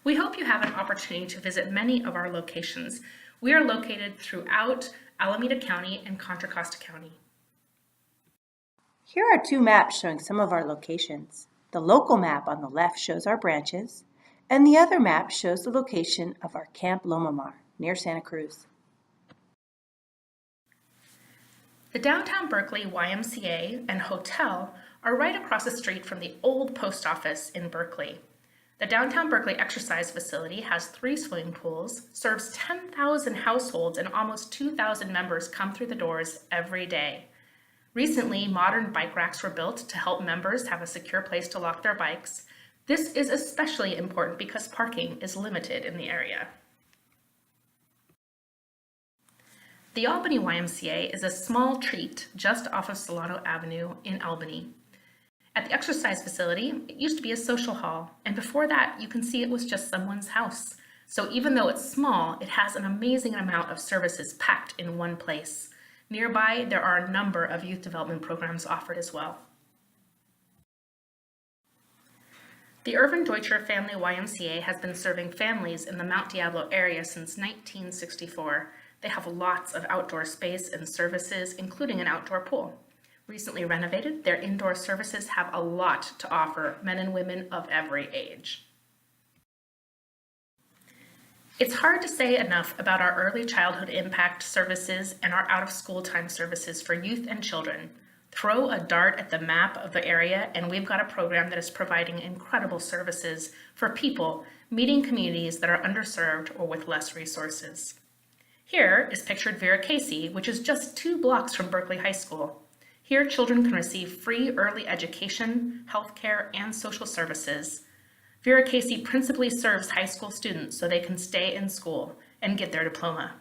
We hope you have an opportunity to visit many of our locations. We are located throughout Alameda County and Contra Costa County. Here are two maps showing some of our locations. The local map on the left shows our branches, and the other map shows the location of our Camp Lomamar near Santa Cruz. The downtown Berkeley YMCA and hotel are right across the street from the old post office in Berkeley. The downtown Berkeley exercise facility has 3 swimming pools, serves 10,000 households, and almost 2,000 members come through the doors every day. Recently, modern bike racks were built to help members have a secure place to lock their bikes. This is especially important because parking is limited in the area. The Albany YMCA is a small treat just off of Solano Avenue in Albany. At the exercise facility, it used to be a social hall, and before that, you can see it was just someone's house. So even though it's small, it has an amazing amount of services packed in one place. Nearby, there are a number of youth development programs offered as well. The Irvin Deutscher Family YMCA has been serving families in the Mount Diablo area since 1964. They have lots of outdoor space and services, including an outdoor pool. Recently renovated, their indoor services have a lot to offer men and women of every age. It's hard to say enough about our early childhood impact services and our out-of-school time services for youth and children. Throw a dart at the map of the area and we've got a program that is providing incredible services for people meeting communities that are underserved or with less resources. Here is pictured Vera Casey, which is just 2 blocks from Berkeley High School. Here, children can receive free early education, healthcare, and social services. Vera Casey principally serves high school students so they can stay in school and get their diploma.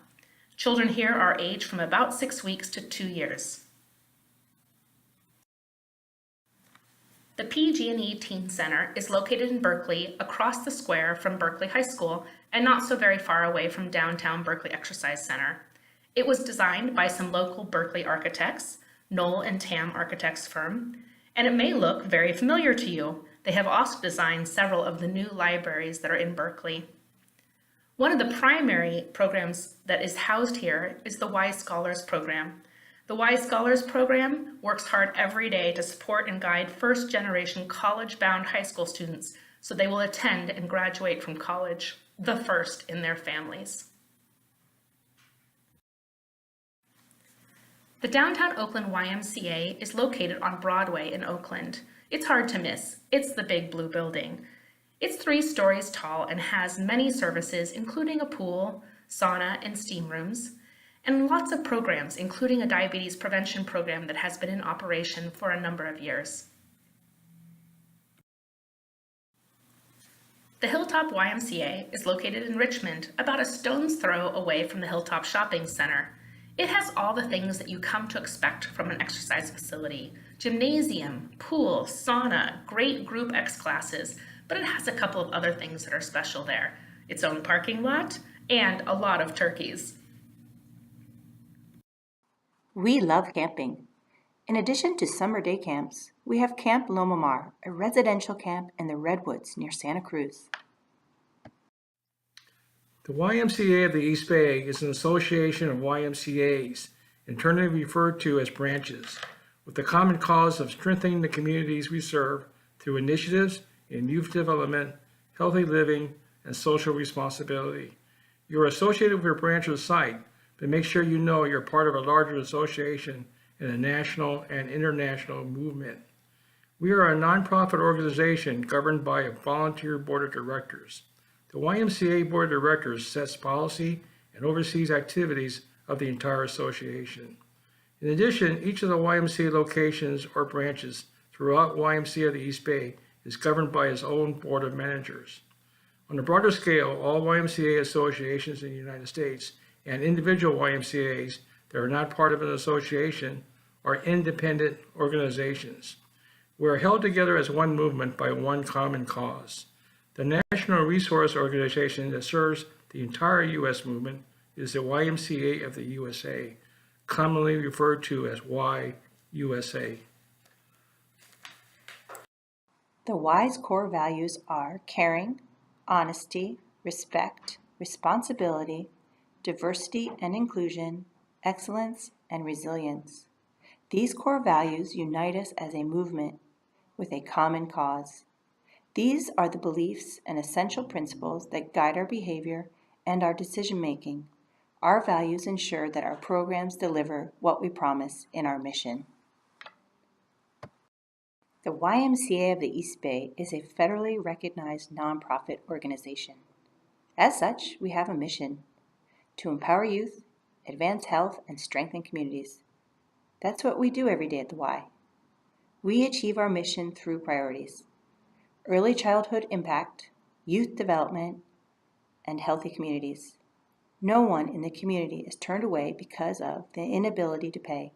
Children here are aged from about 6 weeks to 2 years. The PG&E Teen Center is located in Berkeley, across the square from Berkeley High School and not so very far away from downtown Berkeley Exercise Center. It was designed by some local Berkeley architects, Knoll and Tam Architects firm, and it may look very familiar to you. They have also designed several of the new libraries that are in Berkeley. One of the primary programs that is housed here is the Y Scholars program. The Y Scholars program works hard every day to support and guide first-generation college-bound high school students so they will attend and graduate from college, the first in their families. The downtown Oakland YMCA is located on Broadway in Oakland. It's hard to miss. It's the big blue building. It's 3 stories tall and has many services, including a pool, sauna, and steam rooms, and lots of programs, including a diabetes prevention program that has been in operation for a number of years. The Hilltop YMCA is located in Richmond, about a stone's throw away from the Hilltop Shopping Center. It has all the things that you come to expect from an exercise facility: gymnasium, pool, sauna, great group X classes, but it has a couple of other things that are special there: its own parking lot and a lot of turkeys. We love camping. In addition to summer day camps, we have Camp Lomamar, a residential camp in the Redwoods near Santa Cruz. The YMCA of the East Bay is an association of YMCAs, internally referred to as branches, with the common cause of strengthening the communities we serve through initiatives in youth development, healthy living, and social responsibility. You are associated with your branch or site, but make sure you know you're part of a larger association in a national and international movement. We are a nonprofit organization governed by a volunteer board of directors. The YMCA Board of Directors sets policy and oversees activities of the entire association. In addition, each of the YMCA locations or branches throughout YMCA of the East Bay is governed by its own board of managers. On a broader scale, all YMCA associations in the United States and individual YMCAs that are not part of an association are independent organizations. We are held together as one movement by one common cause. The National Resource Organization that serves the entire U.S. movement is the YMCA of the USA, commonly referred to as YUSA. The Y's core values are caring, honesty, respect, responsibility, diversity and inclusion, excellence, and resilience. These core values unite us as a movement with a common cause. These are the beliefs and essential principles that guide our behavior and our decision-making. Our values ensure that our programs deliver what we promise in our mission. The YMCA of the East Bay is a federally recognized nonprofit organization. As such, we have a mission to empower youth, advance health, and strengthen communities. That's what we do every day at the Y. We achieve our mission through priorities: early childhood impact, youth development, and healthy communities. No one in the community is turned away because of the inability to pay.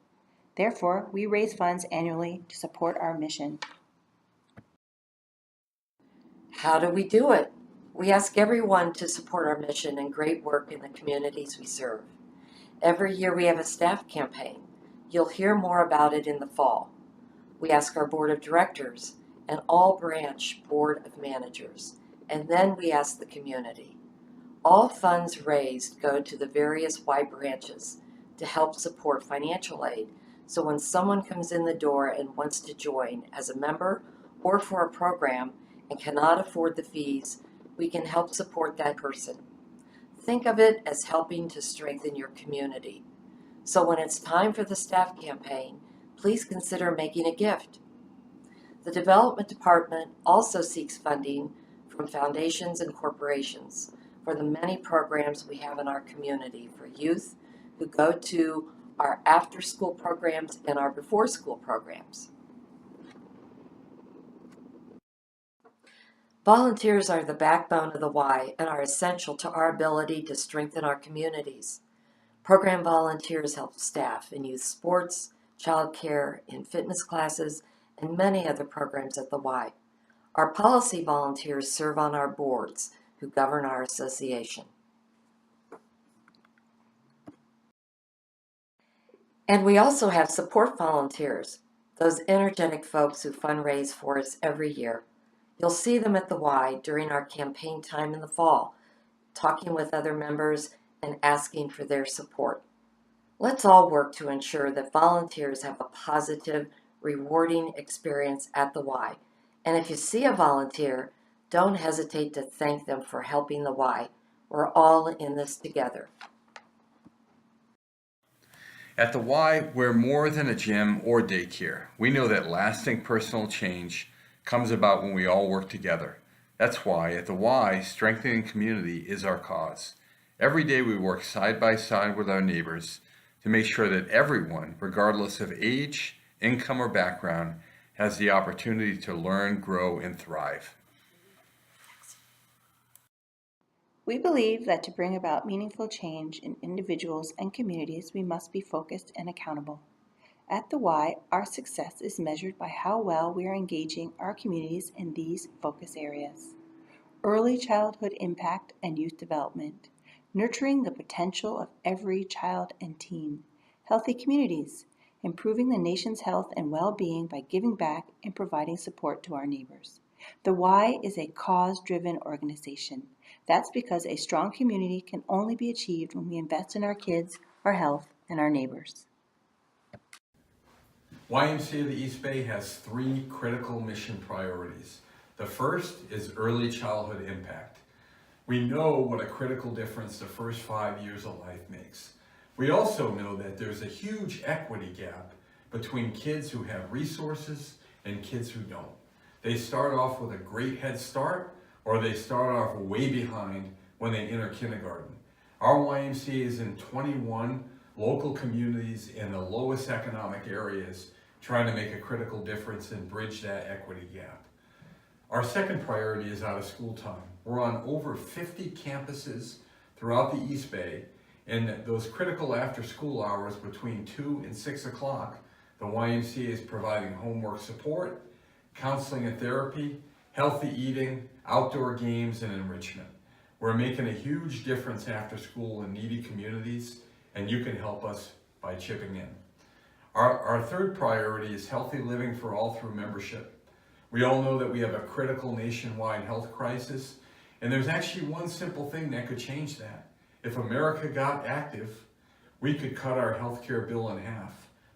Therefore, we raise funds annually to support our mission. How do we do it? We ask everyone to support our mission and great work in the communities we serve. Every year we have a staff campaign. You'll hear more about it in the fall. We ask our board of directors and all branch board of managers, and then we ask the community. All funds raised go to the various Y branches to help support financial aid, so when someone comes in the door and wants to join as a member or for a program and cannot afford the fees, we can help support that person. Think of it as helping to strengthen your community. So when it's time for the staff campaign, please consider making a gift. The Development Department also seeks funding from foundations and corporations for the many programs we have in our community for youth who go to our after-school programs and our before-school programs. Volunteers are the backbone of the Y and are essential to our ability to strengthen our communities. Program volunteers help staff in youth sports, child care, in fitness classes, and many other programs at the Y. Our policy volunteers serve on our boards who govern our association. And we also have support volunteers, those energetic folks who fundraise for us every year. You'll see them at the Y during our campaign time in the fall, talking with other members and asking for their support. Let's all work to ensure that volunteers have a positive, rewarding experience at the Y. And if you see a volunteer, don't hesitate to thank them for helping the Y. We're all in this together. At the Y, we're more than a gym or daycare. We know that lasting personal change comes about when we all work together. That's why at the Y, strengthening community is our cause. Every day we work side by side with our neighbors to make sure that everyone, regardless of age, income, or background, has the opportunity to learn, grow, and thrive. We believe that to bring about meaningful change in individuals and communities, we must be focused and accountable. At the Y, our success is measured by how well we are engaging our communities in these focus areas: early childhood impact and youth development, nurturing the potential of every child and teen, healthy communities, improving the nation's health and well-being by giving back and providing support to our neighbors. The Y is a cause-driven organization. That's because a strong community can only be achieved when we invest in our kids, our health, and our neighbors. YMCA of the East Bay has 3 critical mission priorities. The first is early childhood impact. We know what a critical difference the first 5 years of life makes. We also know that there's a huge equity gap between kids who have resources and kids who don't. They start off with a great head start, or they start off way behind when they enter kindergarten. Our YMCA is in 21 local communities in the lowest economic areas, trying to make a critical difference and bridge that equity gap. Our second priority is out of school time. We're on over 50 campuses throughout the East Bay, and those critical after school hours between 2 and 6 o'clock, the YMCA is providing homework support, counseling and therapy, healthy eating, outdoor games, and enrichment. We're making a huge difference after school in needy communities, and you can help us by chipping in. Our third priority is healthy living for all through membership. We all know that we have a critical nationwide health crisis, And there's actually one simple thing that could change that. If America got active, we could cut our healthcare bill in half.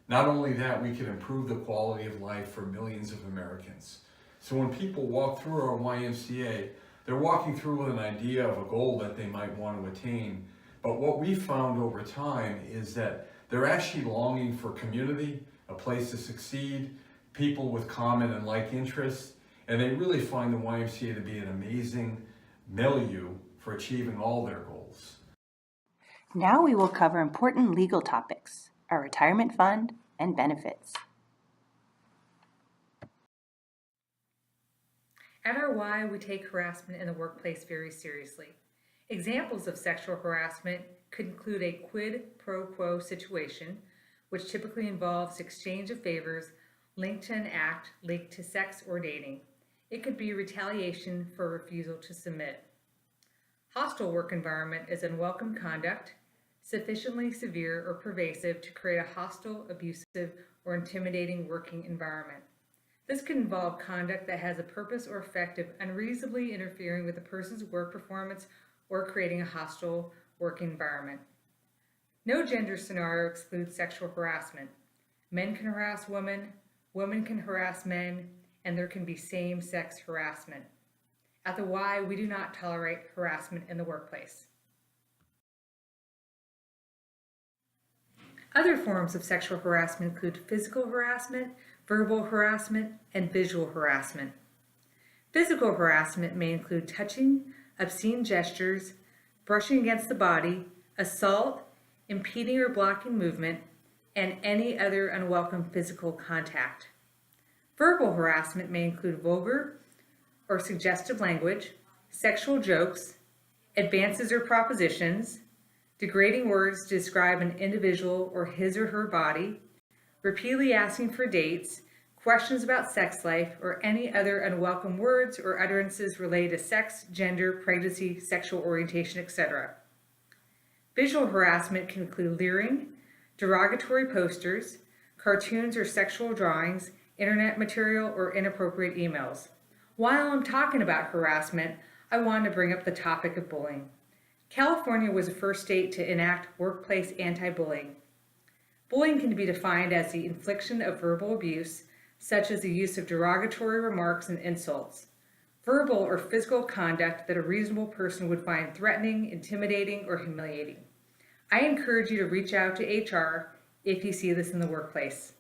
Not only that, we could improve the quality of life for millions of Americans. So when people walk through our YMCA, they're walking through with an idea of a goal that they might want to attain. But what we found over time is that they're actually longing for community, a place to succeed, people with common and like interests, and they really find the YMCA to be an amazing milieu for achieving all their goals. Now we will cover important legal topics, our retirement fund, and benefits. At our Y, we take harassment in the workplace very seriously. Examples of sexual harassment could include a quid pro quo situation, which typically involves exchange of favors linked to an act linked to sex or dating. It could be retaliation for refusal to submit. Hostile work environment is unwelcome conduct, sufficiently severe or pervasive to create a hostile, abusive, or intimidating working environment. This could involve conduct that has a purpose or effect of unreasonably interfering with a person's work performance or creating a hostile work environment. No gender scenario excludes sexual harassment. Men can harass women, women can harass men, and there can be same-sex harassment. At the Y, we do not tolerate harassment in the workplace. Other forms of sexual harassment include physical harassment, verbal harassment, and visual harassment. Physical harassment may include touching, obscene gestures, brushing against the body, assault, impeding or blocking movement, and any other unwelcome physical contact. Verbal harassment may include vulgar or suggestive language, sexual jokes, advances or propositions, degrading words to describe an individual or his or her body, repeatedly asking for dates, questions about sex life, or any other unwelcome words or utterances related to sex, gender, pregnancy, sexual orientation, etc. Visual harassment can include leering, derogatory posters, cartoons or sexual drawings, internet material, or inappropriate emails. While I'm talking about harassment, I want to bring up the topic of bullying. California was the first state to enact workplace anti-bullying. Bullying can be defined as the infliction of verbal abuse, such as the use of derogatory remarks and insults. Verbal or physical conduct that a reasonable person would find threatening, intimidating, or humiliating. I encourage you to reach out to HR if you see this in the workplace.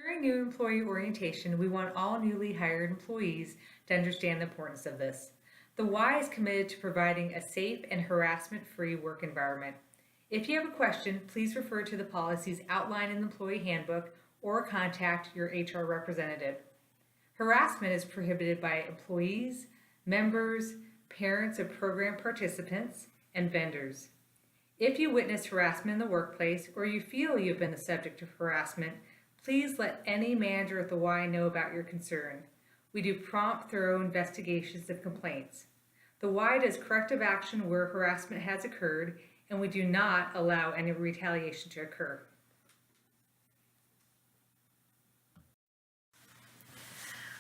During new employee orientation, we want all newly hired employees to understand the importance of this. The Y is committed to providing a safe and harassment-free work environment. If you have a question, please refer to the policies outlined in the employee handbook or contact your HR representative. Harassment is prohibited by employees, members, parents of program participants, and vendors. If you witness harassment in the workplace or you feel you've been the subject of harassment, please let any manager at the Y know about your concern. We do prompt, thorough investigations of complaints. The Y does corrective action where harassment has occurred, and we do not allow any retaliation to occur.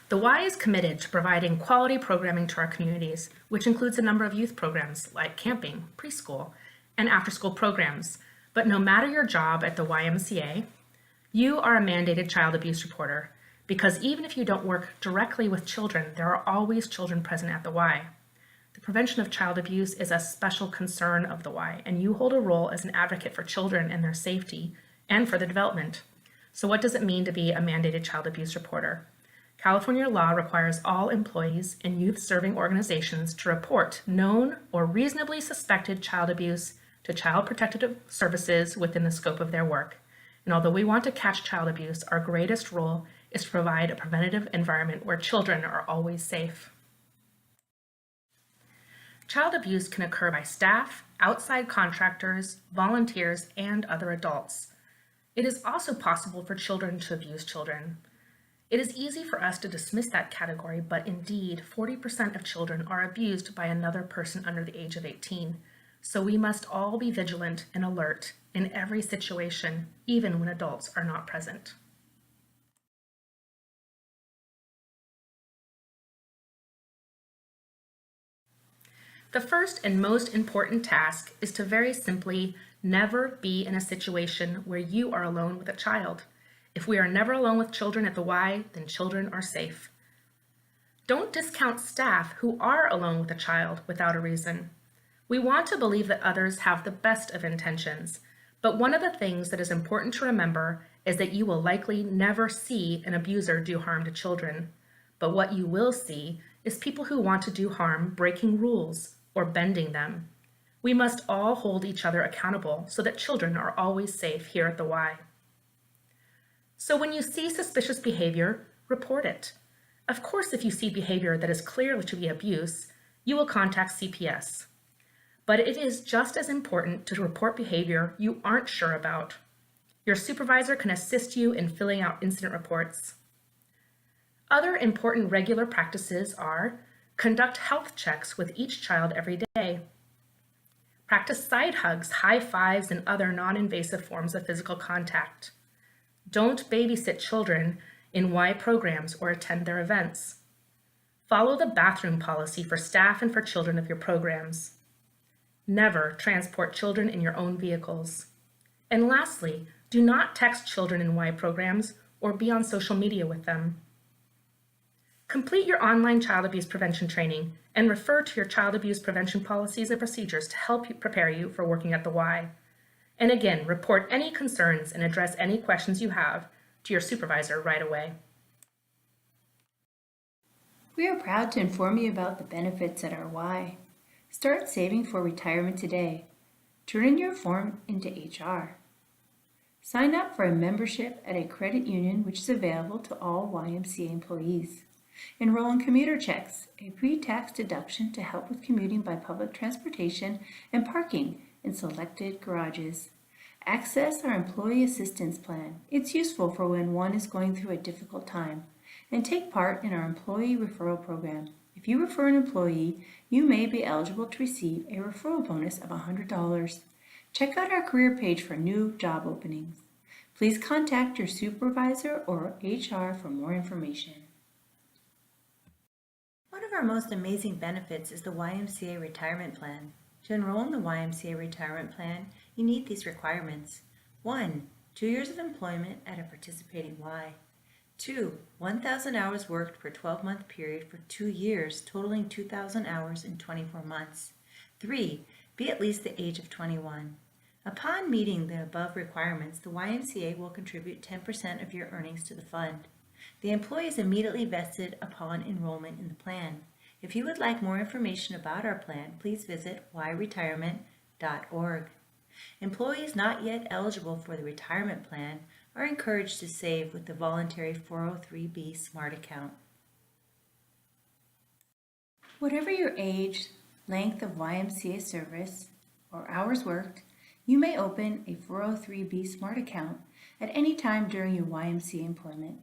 The Y is committed to providing quality programming to our communities, which includes a number of youth programs like camping, preschool, and after-school programs. But no matter your job at the YMCA, you are a mandated child abuse reporter, because even if you don't work directly with children, there are always children present at the Y. The prevention of child abuse is a special concern of the Y, and you hold a role as an advocate for children and their safety and for their development. So what does it mean to be a mandated child abuse reporter? California law requires all employees in youth-serving organizations to report known or reasonably suspected child abuse to Child Protective Services within the scope of their work. And although we want to catch child abuse, our greatest role is to provide a preventative environment where children are always safe. Child abuse can occur by staff, outside contractors, volunteers, and other adults. It is also possible for children to abuse children. It is easy for us to dismiss that category, but indeed, 40% of children are abused by another person under the age of 18. So we must all be vigilant and alert in every situation, even when adults are not present. The first and most important task is to very simply never be in a situation where you are alone with a child. If we are never alone with children at the Y, then children are safe. Don't discount staff who are alone with a child without a reason. We want to believe that others have the best of intentions, but one of the things that is important to remember is that you will likely never see an abuser do harm to children. But what you will see is people who want to do harm breaking rules or bending them. We must all hold each other accountable so that children are always safe here at the Y. So when you see suspicious behavior, report it. Of course, if you see behavior that is clearly to be abuse, you will contact CPS. But it is just as important to report behavior you aren't sure about. Your supervisor can assist you in filling out incident reports. Other important regular practices are conduct health checks with each child every day. Practice side hugs, high fives, and other non-invasive forms of physical contact. Don't babysit children in Y programs or attend their events. Follow the bathroom policy for staff and for children of your programs. Never transport children in your own vehicles. And lastly, do not text children in Y programs or be on social media with them. Complete your online child abuse prevention training and refer to your child abuse prevention policies and procedures to help you prepare you for working at the Y. And again, report any concerns and address any questions you have to your supervisor right away. We are proud to inform you about the benefits at our Y. Start saving for retirement today. Turn in your form into HR. Sign up for a membership at a credit union which is available to all YMCA employees. Enroll in commuter checks, a pre-tax deduction to help with commuting by public transportation and parking in selected garages. Access our employee assistance plan. It's useful for when one is going through a difficult time. And take part in our employee referral program. If you refer an employee, you may be eligible to receive a referral bonus of $100. Check out our career page for new job openings. Please contact your supervisor or HR for more information. One of our most amazing benefits is the YMCA retirement plan. To enroll in the YMCA retirement plan, you need these requirements. 1. 2 years of employment at a participating Y. 2. 1,000 hours worked per 12-month period for 2 years, totaling 2,000 hours in 24 months. 3. Be at least the age of 21. Upon meeting the above requirements, the YMCA will contribute 10% of your earnings to the fund. The employee is immediately vested upon enrollment in the plan. If you would like more information about our plan, please visit yretirement.org. Employees not yet eligible for the retirement plan are encouraged to save with the voluntary 403B Smart Account. Whatever your age, length of YMCA service, or hours worked, you may open a 403B Smart Account at any time during your YMCA employment.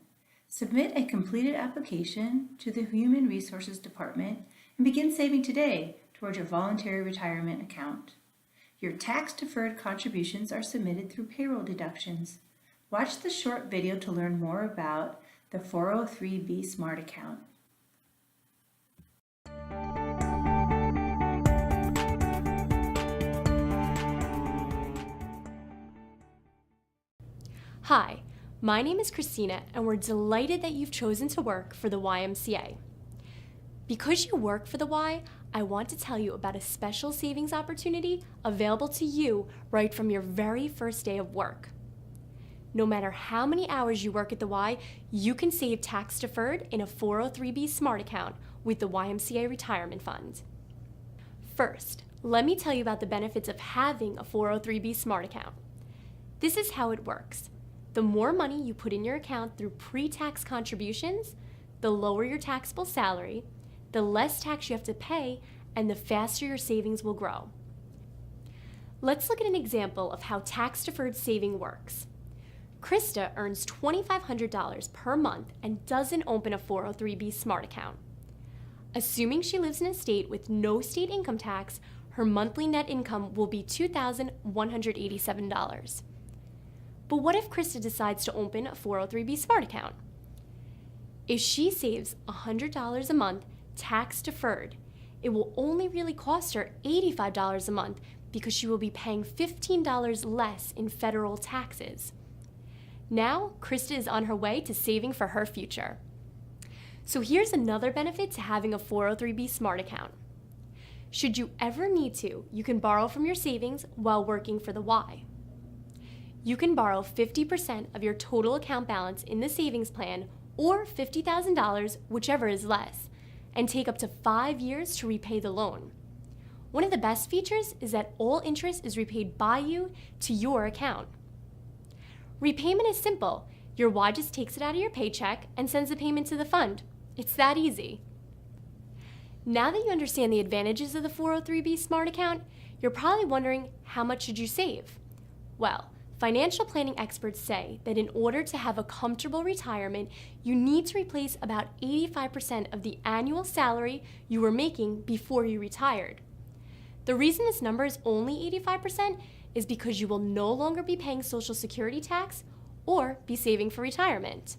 Submit a completed application to the Human Resources Department and begin saving today towards your voluntary retirement account. Your tax-deferred contributions are submitted through payroll deductions. Watch the short video to learn more about the 403B Smart Account. Hi, my name is Christina, and we're delighted that you've chosen to work for the YMCA. Because you work for the Y, I want to tell you about a special savings opportunity available to you right from your very first day of work. No matter how many hours you work at the Y, you can save tax deferred in a 403B Smart Account with the YMCA Retirement Fund. First, let me tell you about the benefits of having a 403B Smart Account. This is how it works. The more money you put in your account through pre-tax contributions, the lower your taxable salary, the less tax you have to pay, and the faster your savings will grow. Let's look at an example of how tax-deferred saving works. Krista earns $2,500 per month and doesn't open a 403B Smart Account. Assuming she lives in a state with no state income tax, her monthly net income will be $2,187. But what if Krista decides to open a 403B Smart Account? If she saves $100 a month tax deferred, it will only really cost her $85 a month because she will be paying $15 less in federal taxes. Now, Krista is on her way to saving for her future. So here's another benefit to having a 403b Smart account. Should you ever need to, you can borrow from your savings while working for the Y. You can borrow 50% of your total account balance in the savings plan or $50,000, whichever is less, and take up to 5 years to repay the loan. One of the best features is that all interest is repaid by you to your account. Repayment is simple. Your Y just takes it out of your paycheck and sends the payment to the fund. It's that easy. Now that you understand the advantages of the 403b Smart account, you're probably wondering, how much should you save? Well, financial planning experts say that in order to have a comfortable retirement, you need to replace about 85% of the annual salary you were making before you retired. The reason this number is only 85% is because you will no longer be paying Social Security tax or be saving for retirement.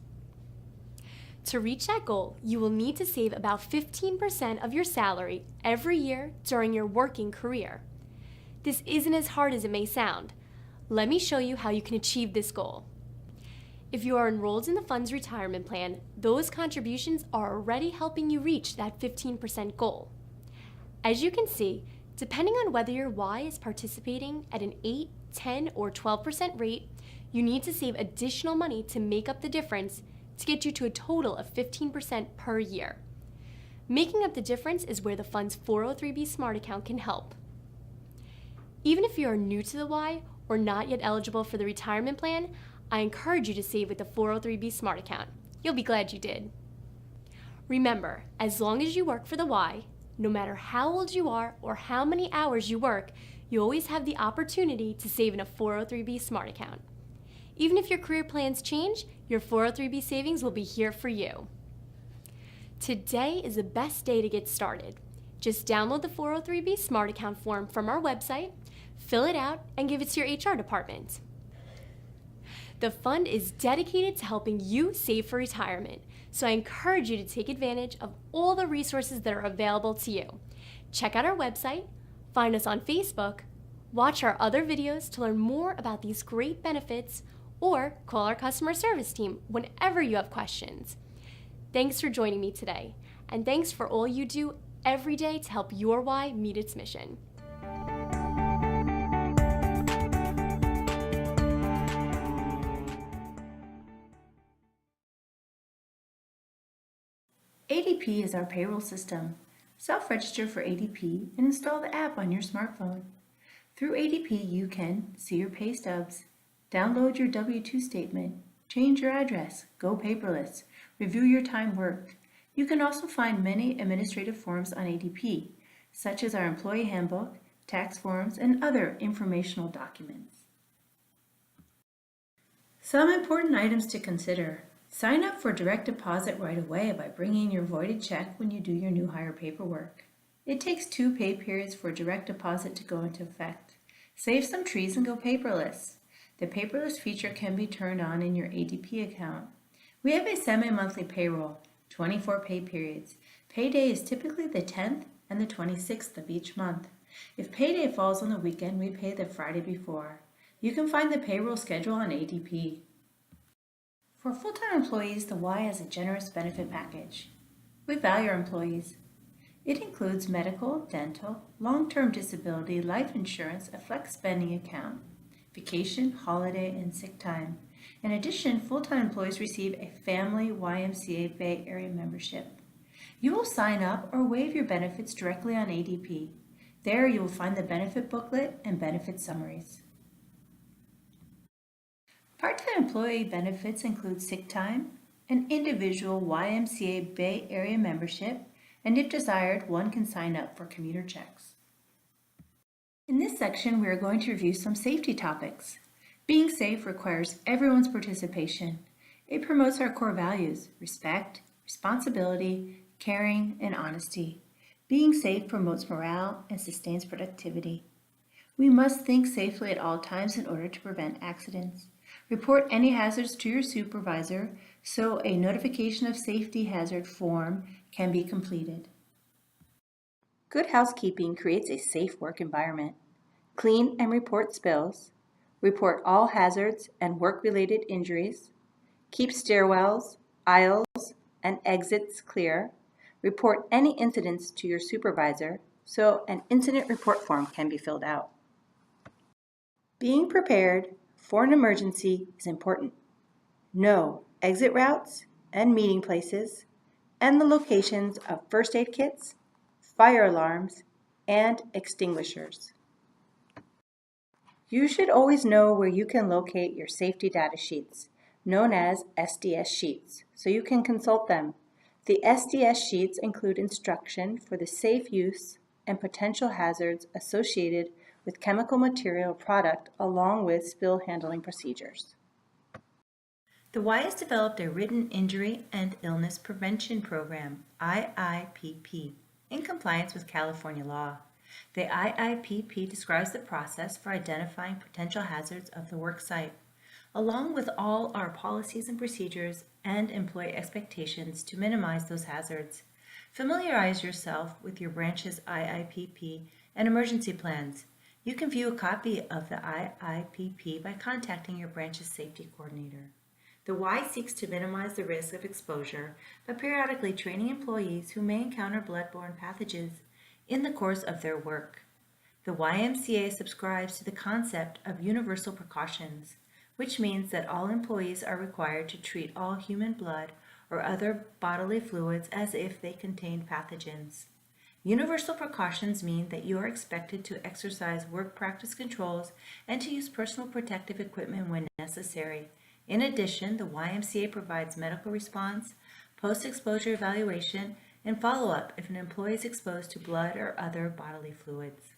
To reach that goal, you will need to save about 15% of your salary every year during your working career. This isn't as hard as it may sound. Let me show you how you can achieve this goal. If you are enrolled in the fund's retirement plan, those contributions are already helping you reach that 15% goal. As you can see, depending on whether your Y is participating at an 8, 10, or 12% rate, you need to save additional money to make up the difference to get you to a total of 15% per year. Making up the difference is where the fund's 403b Smart account can help. Even if you are new to the Y or not yet eligible for the retirement plan, I encourage you to save with the 403b Smart account. You'll be glad you did. Remember, as long as you work for the Y, no matter how old you are or how many hours you work, you always have the opportunity to save in a 403b Smart account. Even if your career plans change, your 403b savings will be here for you. Today is the best day to get started. Just download the 403b Smart account form from our website, fill it out, and give it to your HR department. The fund is dedicated to helping you save for retirement, so I encourage you to take advantage of all the resources that are available to you. Check out our website, find us on Facebook, watch our other videos to learn more about these great benefits, or call our customer service team whenever you have questions. Thanks for joining me today, and thanks for all you do every day to help your Y meet its mission. ADP is our payroll system. Self-register for ADP and install the app on your smartphone. Through ADP, you can see your pay stubs, download your W-2 statement, change your address, go paperless, review your time worked. You can also find many administrative forms on ADP, such as our employee handbook, tax forms, and other informational documents. Some important items to consider. Sign up for direct deposit right away by bringing your voided check when you do your new hire paperwork. It takes 2 pay periods for direct deposit to go into effect. Save some trees and go paperless. The paperless feature can be turned on in your ADP account. We have a semi-monthly payroll, 24 pay periods. Payday is typically the 10th and the 26th of each month. If payday falls on the weekend, we pay the Friday before. You can find the payroll schedule on ADP. For full-time employees, the Y has a generous benefit package. We value our employees. It includes medical, dental, long-term disability, life insurance, a flex spending account, vacation, holiday, and sick time. In addition, full-time employees receive a family YMCA Bay Area membership. You will sign up or waive your benefits directly on ADP. There you will find the benefit booklet and benefit summaries. Part-time employee benefits include sick time, an individual YMCA Bay Area membership, and if desired, one can sign up for commuter checks. In this section, we are going to review some safety topics. Being safe requires everyone's participation. It promotes our core values: respect, responsibility, caring, and honesty. Being safe promotes morale and sustains productivity. We must think safely at all times in order to prevent accidents. Report any hazards to your supervisor so a notification of safety hazard form can be completed. Good housekeeping creates a safe work environment. Clean and report spills. Report all hazards and work-related injuries. Keep stairwells, aisles, and exits clear. Report any incidents to your supervisor so an incident report form can be filled out. Being prepared for an emergency is important. Know exit routes and meeting places and the locations of first aid kits, fire alarms, and extinguishers. You should always know where you can locate your safety data sheets, known as SDS sheets, so you can consult them. The SDS sheets include instruction for the safe use and potential hazards associated with chemical material product along with spill handling procedures. The Y has developed a written injury and illness prevention program, IIPP, in compliance with California law. The IIPP describes the process for identifying potential hazards of the work site, along with all our policies and procedures and employee expectations to minimize those hazards. Familiarize yourself with your branch's IIPP and emergency plans. You can view a copy of the IIPP by contacting your branch's safety coordinator. The Y seeks to minimize the risk of exposure by periodically training employees who may encounter bloodborne pathogens in the course of their work. The YMCA subscribes to the concept of universal precautions, which means that all employees are required to treat all human blood or other bodily fluids as if they contained pathogens. Universal precautions mean that you are expected to exercise work practice controls and to use personal protective equipment when necessary. In addition, the YMCA provides medical response, post-exposure evaluation, and follow-up if an employee is exposed to blood or other bodily fluids.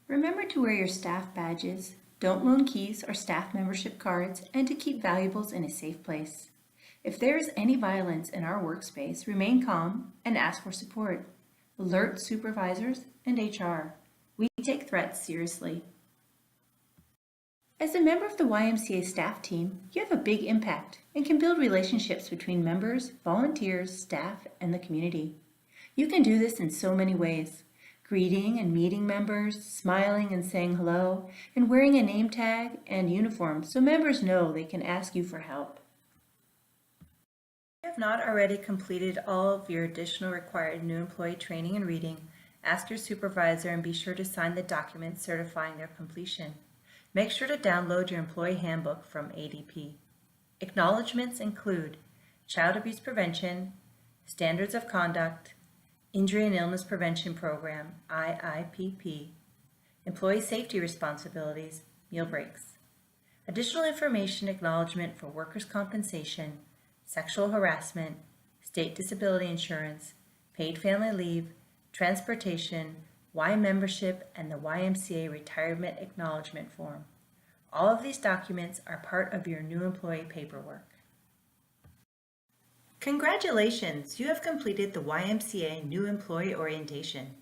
Remember to wear your staff badges, don't loan keys or staff membership cards, and to keep valuables in a safe place. If there is any violence in our workspace, remain calm and ask for support. Alert supervisors and HR. We take threats seriously. As a member of the YMCA staff team, you have a big impact and can build relationships between members, volunteers, staff, and the community. You can do this in so many ways: greeting and meeting members, smiling and saying hello, and wearing a name tag and uniform so members know they can ask you for help. If you have not already completed all of your additional required new employee training and reading, ask your supervisor and be sure to sign the document certifying their completion. Make sure to download your employee handbook from ADP. Acknowledgements include child abuse prevention, standards of conduct, injury and illness prevention program, IIPP, employee safety responsibilities, meal breaks. Additional information acknowledgement for workers' compensation, sexual harassment, state disability insurance, paid family leave, transportation, Y membership, and the YMCA retirement acknowledgement form. All of these documents are part of your new employee paperwork. Congratulations! You have completed the YMCA new employee orientation.